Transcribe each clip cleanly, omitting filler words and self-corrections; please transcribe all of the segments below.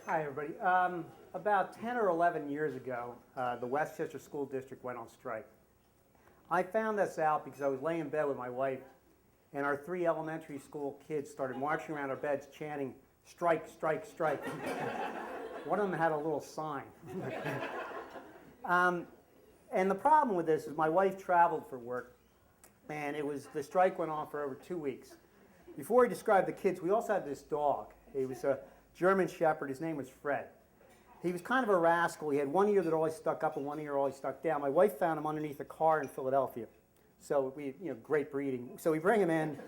Hi, everybody. About 10 or 11 years ago, the Westchester School District went on strike. I found this out because I was laying in bed with my wife, and our 3 elementary school kids started marching around our beds chanting, "Strike, strike, strike." One of them had a little sign. And the problem with this is my wife traveled for work, and the strike went on for over 2 weeks. Before I describe the kids, we also had this dog. He was a German Shepherd. His name was Fred. He was kind of a rascal. He had one ear that always stuck up and one ear always stuck down. My wife found him underneath a car in Philadelphia. So great breeding. So we bring him in,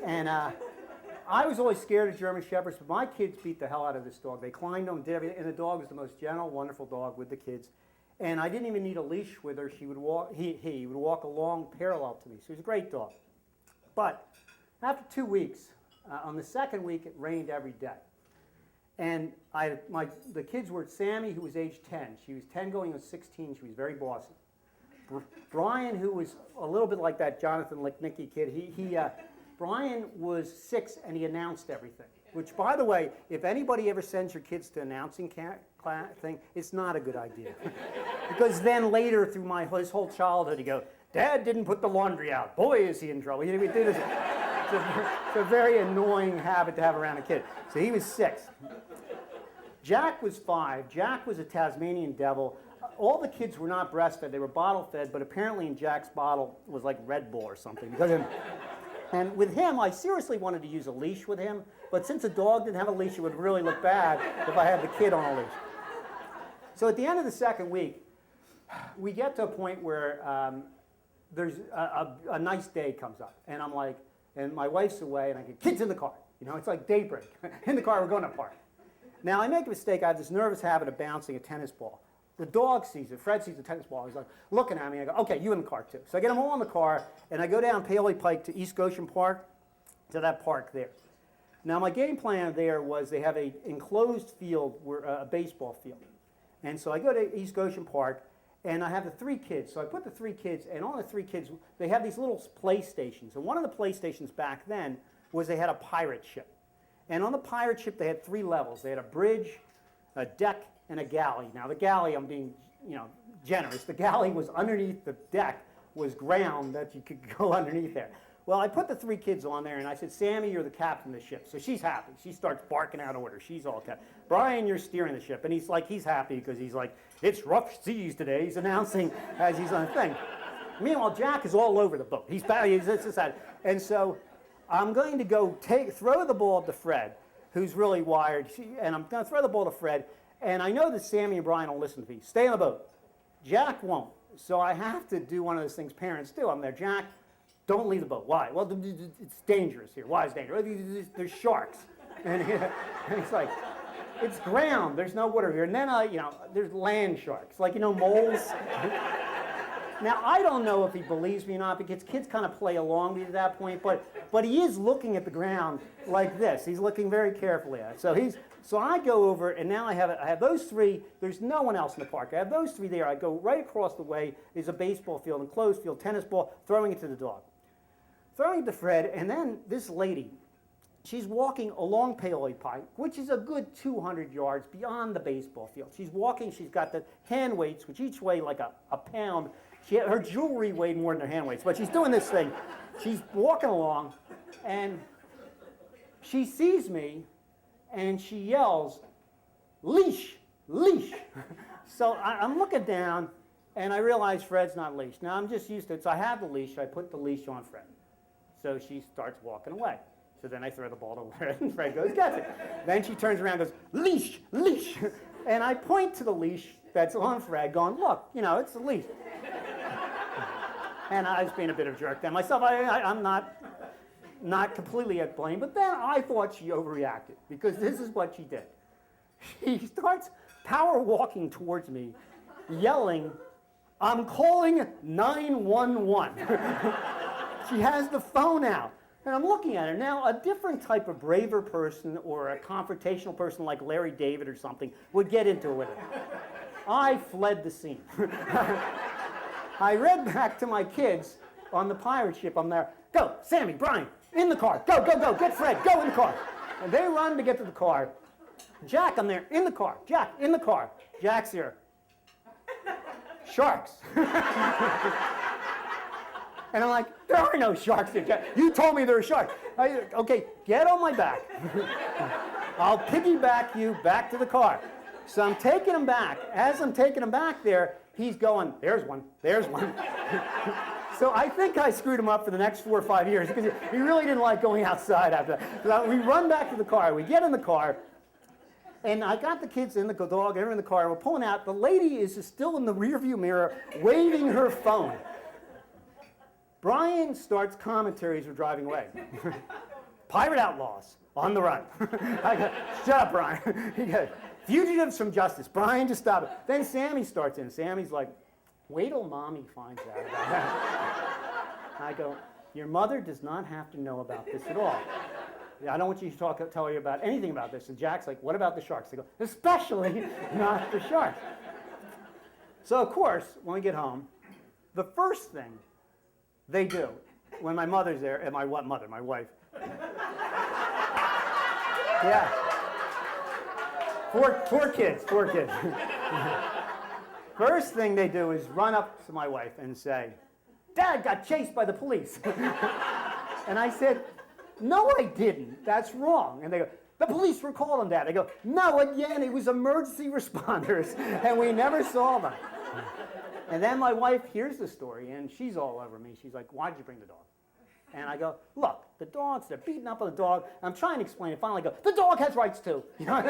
and I was always scared of German Shepherds, but my kids beat the hell out of this dog. They climbed him, did everything, and the dog was the most gentle, wonderful dog with the kids. And I didn't even need a leash with her. He would walk along parallel to me. So he was a great dog. But after 2 weeks, on the second week, it rained every day. And the kids were Sammy, who was age 10. She was 10 going on 16. She was very bossy. Brian, who was a little bit like that Jonathan Licknicky kid, Brian was 6 and he announced everything. Which, by the way, if anybody ever sends your kids to announcing thing, it's not a good idea. Because then later through his whole childhood, you go, "Dad didn't put the laundry out. Boy, is he in trouble." It's a very annoying habit to have around a kid. So he was 6. Jack was 5. Jack was a Tasmanian devil. All the kids were not breastfed. They were bottle fed, but apparently in Jack's bottle was like Red Bull or something. And with him, I seriously wanted to use a leash with him, but since a dog didn't have a leash, it would really look bad if I had the kid on a leash. So at the end of the second week, we get to a point where there's a nice day comes up, and I'm like, and my wife's away, and I get kids in the car. It's like daybreak. In the car, we're going to a park. Now, I make a mistake. I have this nervous habit of bouncing a tennis ball. The dog sees it. Fred sees the tennis ball. He's like looking at me. I go, "Okay, you in the car too." So I get them all in the car, and I go down Paoli Pike to East Goshen Park, to that park there. Now, my game plan there was they have an enclosed field, a baseball field. And so I go to East Goshen Park, and I have the 3 kids. So I put the 3 kids, and on the 3 kids, they have these little play stations. And one of the play stations back then was they had a pirate ship. And on the pirate ship, they had 3 levels. They had a bridge, a deck, and a galley. Now, the galley, I'm being, generous. The galley was underneath the deck, was ground that you could go underneath there. Well, I put the 3 kids on there, and I said, "Sammy, you're the captain of the ship." So she's happy. She starts barking out orders. She's all captain. "Brian, you're steering the ship." And he's happy because he's like, "It's rough seas today." He's announcing as he's on the thing. Meanwhile, Jack is all over the boat. He's sad. And so I'm going to go throw the ball to Fred, who's really wired, and I'm going to throw the ball to Fred, and I know that Sammy and Brian will listen to me. Stay on the boat. Jack won't. So I have to do one of those things parents do. I'm there, "Jack, don't leave the boat." "Why?" "Well, it's dangerous here." "Why is it dangerous?" "There's sharks." And it's like, it's ground. There's no water here. And then, there's land sharks, like, moles. Now, I don't know if he believes me or not, because kids kind of play along me at that point, but he is looking at the ground like this. He's looking very carefully at it. So I go over, and now I have those 3. There's no one else in the park. I have those 3 there. I go right across the way is a baseball field, enclosed field, tennis ball, throwing it to the dog. Throwing it to Fred, and then this lady, she's walking along Paoli Pike, which is a good 200 yards beyond the baseball field. She's walking, she's got the hand weights, which each weigh like a pound. Her jewelry weighed more than her hand weights, but she's doing this thing. She's walking along, and she sees me, and she yells, "Leash, leash." So I'm looking down, and I realize Fred's not leashed. Now, I'm just used to it, so I have the leash. I put the leash on Fred. So she starts walking away. So then I throw the ball to Fred, and Fred goes, "Gets it." Then she turns around and goes, "Leash, leash." And I point to the leash that's on Fred, going, "Look, it's a leash." And I was being a bit of a jerk then myself. I'm not completely at blame, but then I thought she overreacted, because this is what she did. She starts power walking towards me, yelling, "I'm calling 911." She has the phone out, and I'm looking at her. Now, a different type of braver person or a confrontational person like Larry David or something would get into it with her. I fled the scene. I read back to my kids on the pirate ship. I'm there. "Go, Sammy, Brian, In the car. Go, go, go. Get Fred. Go in the car. And they run to get to the car. Jack, I'm there. In the car. Jack, in the car. Jack's here. Sharks. And I'm like, there are no sharks there, Jack. You told me there were sharks. Okay, get on my back. I'll piggyback you back to the car. So I'm taking him back. As I'm taking him back there, he's going, there's one, there's one. So I think I screwed him up for the next 4 or 5 years because he really didn't like going outside after that. So we run back to the car. We get in the car. And I got the kids in the dog, they're in the car, we're pulling out. The lady is still in the rearview mirror waving her phone. Brian starts commentaries we're driving away. Pirate outlaws on the run. I go, shut up, Brian. He goes, fugitives from justice. Brian, just stop it. Then Sammy starts in. Sammy's like, wait till Mommy finds out about that. I go, your mother does not have to know about this at all. I don't want you to tell her about anything about this. And Jack's like, what about the sharks? They go, especially not the sharks. So, of course, when we get home, the first thing they do, when my mother's there, and my mother, my wife. Yeah. Four kids. First thing they do is run up to my wife and say, Dad got chased by the police. And I said, no, I didn't. That's wrong. And they go, the police were called on Dad. I go, no, again, it was emergency responders, and we never saw them. And then my wife hears the story, and she's all over me. She's like, why did you bring the dog? And I go, look, the dogs, they're beating up on the dog. I'm trying to explain it. Finally I go, the dog has rights too. You know,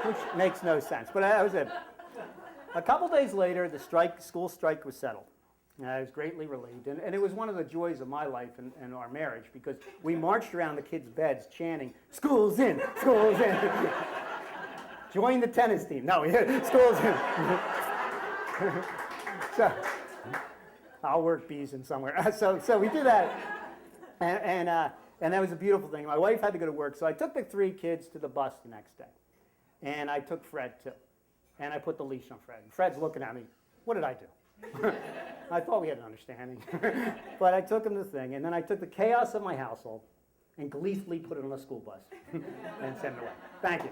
which makes no sense. But that was it. A couple days later, the school strike was settled. And I was greatly relieved. And it was one of the joys of my life and our marriage because we marched around the kids' beds chanting, school's in, school's in. Join the tennis team. No, school's in. So, I'll work bees in somewhere. So we did that. And that was a beautiful thing. My wife had to go to work, so I took the 3 kids to the bus the next day. And I took Fred too. And I put the leash on Fred. And Fred's looking at me, what did I do? I thought we had an understanding. But I took him to the thing, and then I took the chaos of my household and gleefully put it on a school bus and sent it away. Thank you.